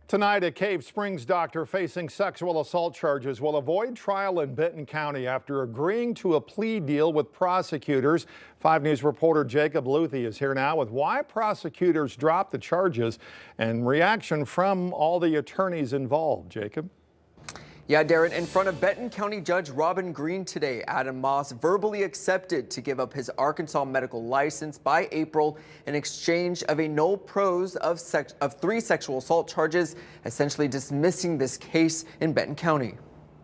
Tonight, a Cave Springs doctor facing sexual assault charges will avoid trial in Benton County after agreeing to a plea deal with prosecutors. 5 News reporter Jacob Luthi is here now with why prosecutors dropped the charges and reaction from all the attorneys involved. Jacob? Yeah, Darren, in front of Benton County Judge Robin Green today, Adam Moss verbally accepted to give up his Arkansas medical license by April in exchange of a no pros of 3 sexual assault charges, essentially dismissing this case in Benton County.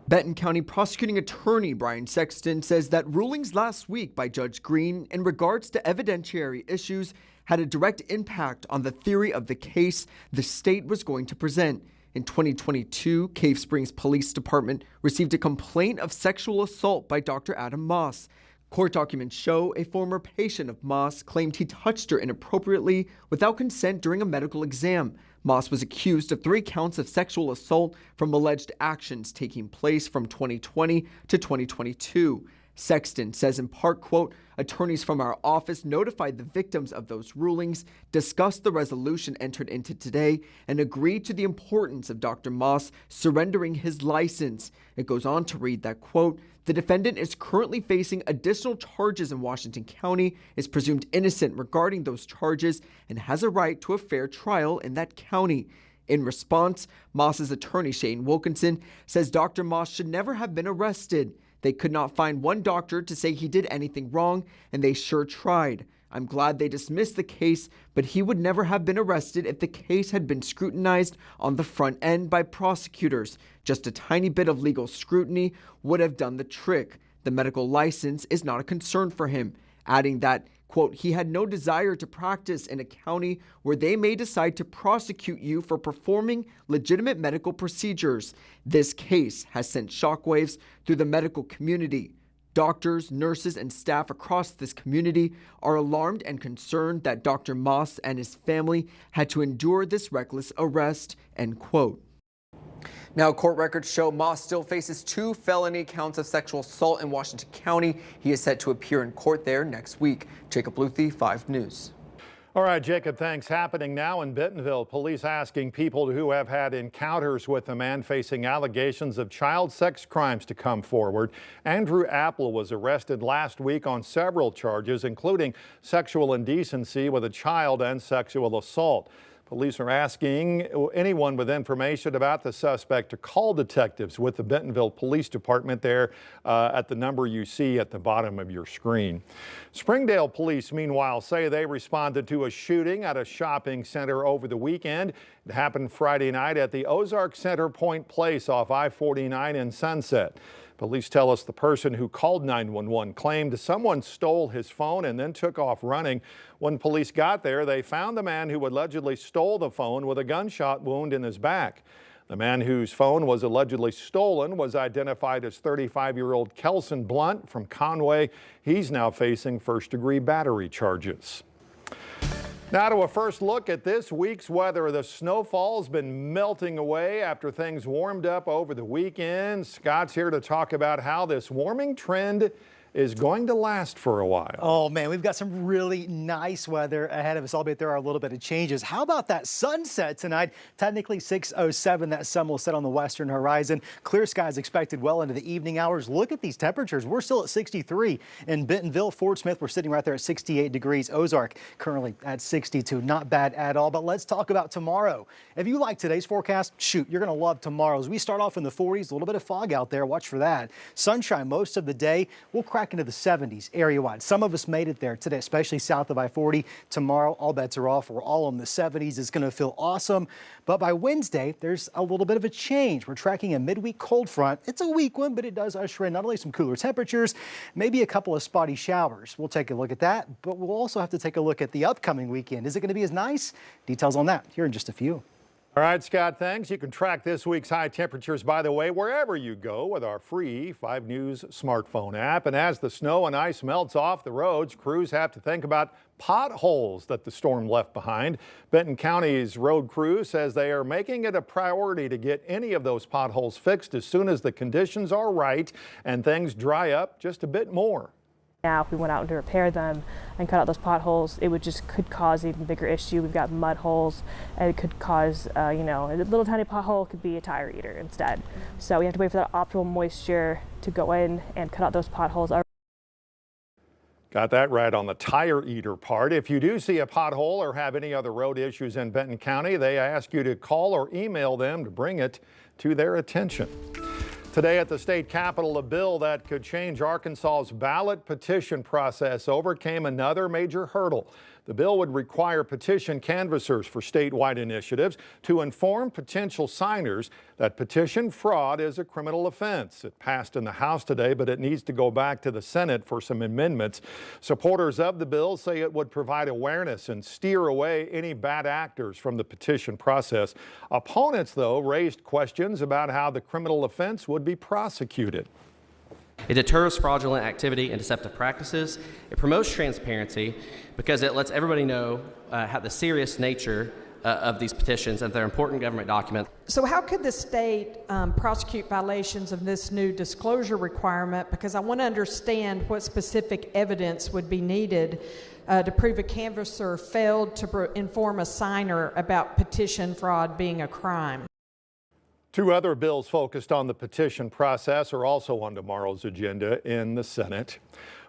Benton County prosecuting attorney Brian Sexton says that rulings last week by Judge Green in regards to evidentiary issues had a direct impact on the theory of the case the state was going to present. In 2022, Cave Springs Police Department received a complaint of sexual assault by Dr. Adam Moss. Court documents show a former patient of Moss claimed he touched her inappropriately without consent during a medical exam. Moss was accused of 3 counts of sexual assault from alleged actions taking place from 2020 to 2022. Sexton says in part, quote, attorneys from our office notified the victims of those rulings, discussed the resolution entered into today, and agreed to the importance of Dr. Moss surrendering his license. It goes on to read that, quote, the defendant is currently facing additional charges in Washington County, is presumed innocent regarding those charges, and has a right to a fair trial in that county. In response, Moss's attorney Shane Wilkinson says Dr. Moss should never have been arrested. They could not find one doctor to say he did anything wrong, and they sure tried. I'm glad they dismissed the case, but he would never have been arrested if the case had been scrutinized on the front end by prosecutors. Just a tiny bit of legal scrutiny would have done the trick. The medical license is not a concern for him, adding that, quote, he had no desire to practice in a county where they may decide to prosecute you for performing legitimate medical procedures. This case has sent shockwaves through the medical community. Doctors, nurses, and staff across this community are alarmed and concerned that Dr. Moss and his family had to endure this reckless arrest, end quote. Now, court records show Moss still faces 2 felony counts of sexual assault in Washington County. He is set to appear in court there next week. Jacob Luthi, 5 News. All right, Jacob, thanks. Happening now in Bentonville, police asking people who have had encounters with a man facing allegations of child sex crimes to come forward. Andrew Apple was arrested last week on several charges, including sexual indecency with a child and sexual assault. Police are asking anyone with information about the suspect to call detectives with the Bentonville Police Department there at the number you see at the bottom of your screen. Springdale police, meanwhile, say they responded to a shooting at a shopping center over the weekend. It happened Friday night at the Ozark Center Point Place off I-49 in Sunset. Police tell us the person who called 911 claimed someone stole his phone and then took off running. When police got there, they found the man who allegedly stole the phone with a gunshot wound in his back. The man whose phone was allegedly stolen was identified as 35-year-old Kelson Blunt from Conway. He's now facing first-degree battery charges. Now to a first look at this week's weather. The snowfall's been melting away after things warmed up over the weekend. Scott's here to talk about how this warming trend is going to last for a while. Oh man, we've got some really nice weather ahead of us, albeit there are a little bit of changes. How about that sunset tonight? Technically 6:07, that sun will set on the western horizon. Clear skies expected well into the evening hours. Look at these temperatures. We're still at 63 in Bentonville. Fort Smith, we're sitting right there at 68 degrees. Ozark currently at 62. Not bad at all, but let's talk about tomorrow. If you like today's forecast, shoot, you're going to love tomorrow's. We start off in the 40s, a little bit of fog out there. Watch for that. Sunshine most of the day. We'll crack into the 70s area-wide. Some of us made it there today, especially south of I-40. Tomorrow, all bets are off. We're all in the 70s. It's going to feel awesome. But by Wednesday, there's a little bit of a change. We're tracking a midweek cold front. It's a weak one, but it does usher in not only some cooler temperatures, maybe a couple of spotty showers. We'll take a look at that, but we'll also have to take a look at the upcoming weekend. Is it going to be as nice? Details on that here in just a few. All right, Scott, thanks. You can track this week's high temperatures, by the way, wherever you go with our free 5 News smartphone app. And as the snow and ice melts off the roads, crews have to think about potholes that the storm left behind. Benton County's road crew says they are making it a priority to get any of those potholes fixed as soon as the conditions are right and things dry up just a bit more. Now, if we went out to repair them and cut out those potholes, it could cause an even bigger issue. We've got mud holes, and it could cause, a little tiny pothole could be a tire eater instead. So we have to wait for that optimal moisture to go in and cut out those potholes. Got that right on the tire eater part. If you do see a pothole or have any other road issues in Benton County, they ask you to call or email them to bring it to their attention. Today at the state capitol, a bill that could change Arkansas's ballot petition process overcame another major hurdle. The bill would require petition canvassers for statewide initiatives to inform potential signers that petition fraud is a criminal offense. It passed in the House today, but it needs to go back to the Senate for some amendments. Supporters of the bill say it would provide awareness and steer away any bad actors from the petition process. Opponents, though, raised questions about how the criminal offense would be prosecuted. It deters fraudulent activity and deceptive practices. It promotes transparency because it lets everybody know how the serious nature of these petitions and their important government documents. So how could the state prosecute violations of this new disclosure requirement? Because I want to understand what specific evidence would be needed to prove a canvasser failed to inform a signer about petition fraud being a crime. Two other bills focused on the petition process are also on tomorrow's agenda in the Senate.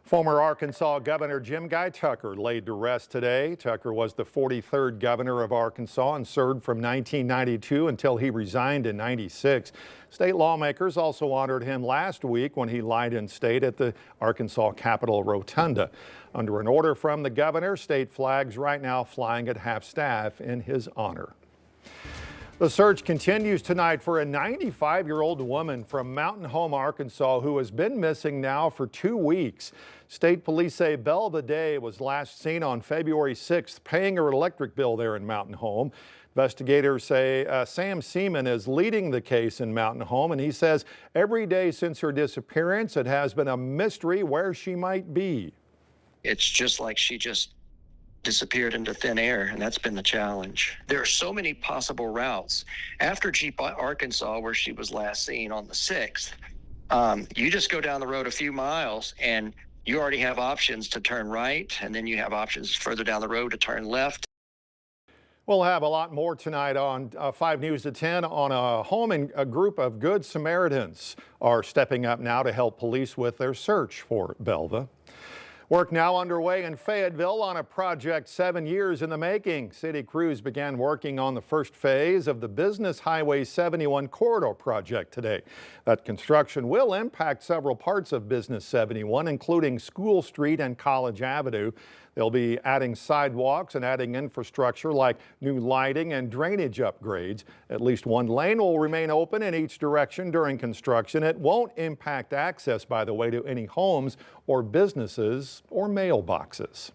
Former Arkansas Governor Jim Guy Tucker laid to rest today. Tucker was the 43rd governor of Arkansas and served from 1992 until he resigned in '96. State lawmakers also honored him last week when he lied in state at the Arkansas Capitol Rotunda. Under an order from the governor, state flags right now flying at half-staff in his honor. The search continues tonight for a 95-year-old woman from Mountain Home, Arkansas, who has been missing now for 2 weeks. State police say Belva Day was last seen on February 6th paying her electric bill there in Mountain Home. Investigators say Sam Seaman is leading the case in Mountain Home, and he says every day since her disappearance, it has been a mystery where she might be. It's just like she just disappeared into thin air, and that's been the challenge. There are so many possible routes. After Jeep, Arkansas, where she was last seen on the 6th, you just go down the road a few miles and you already have options to turn right, and then you have options further down the road to turn left. We'll have a lot more tonight on 5 News at 10 on a home, and a group of Good Samaritans are stepping up now to help police with their search for Belva. Work now underway in Fayetteville on a project 7 years in the making. City crews began working on the first phase of the Business Highway 71 corridor project today. That construction will impact several parts of Business 71, including School Street and College Avenue. They'll be adding sidewalks and adding infrastructure like new lighting and drainage upgrades. At least one lane will remain open in each direction during construction. It won't impact access, by the way, to any homes or businesses or mailboxes.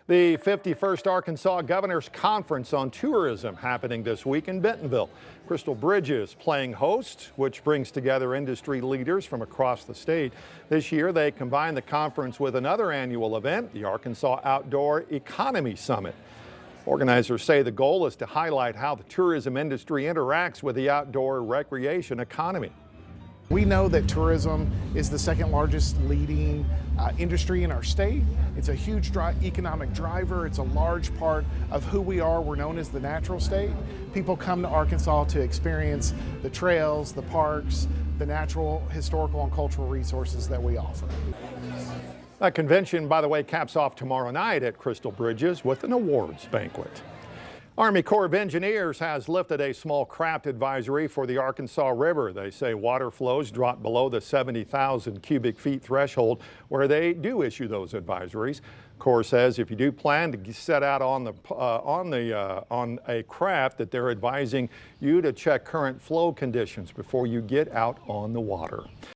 The 51st Arkansas Governor's Conference on Tourism happening this week in Bentonville. Crystal Bridges playing host, which brings together industry leaders from across the state. This year, they combine the conference with another annual event, the Arkansas Outdoor Economy Summit. Organizers say the goal is to highlight how the tourism industry interacts with the outdoor recreation economy. We know that tourism is the second largest leading industry in our state. It's a huge economic driver. It's a large part of who we are. We're known as the natural state. People come to Arkansas to experience the trails, the parks, the natural, historical, and cultural resources that we offer. That convention, by the way, caps off tomorrow night at Crystal Bridges with an awards banquet. Army Corps of Engineers has lifted a small craft advisory for the Arkansas River. They say water flows dropped below the 70,000 cubic feet threshold where they do issue those advisories. Corps says if you do plan to set out on a craft, that they're advising you to check current flow conditions before you get out on the water.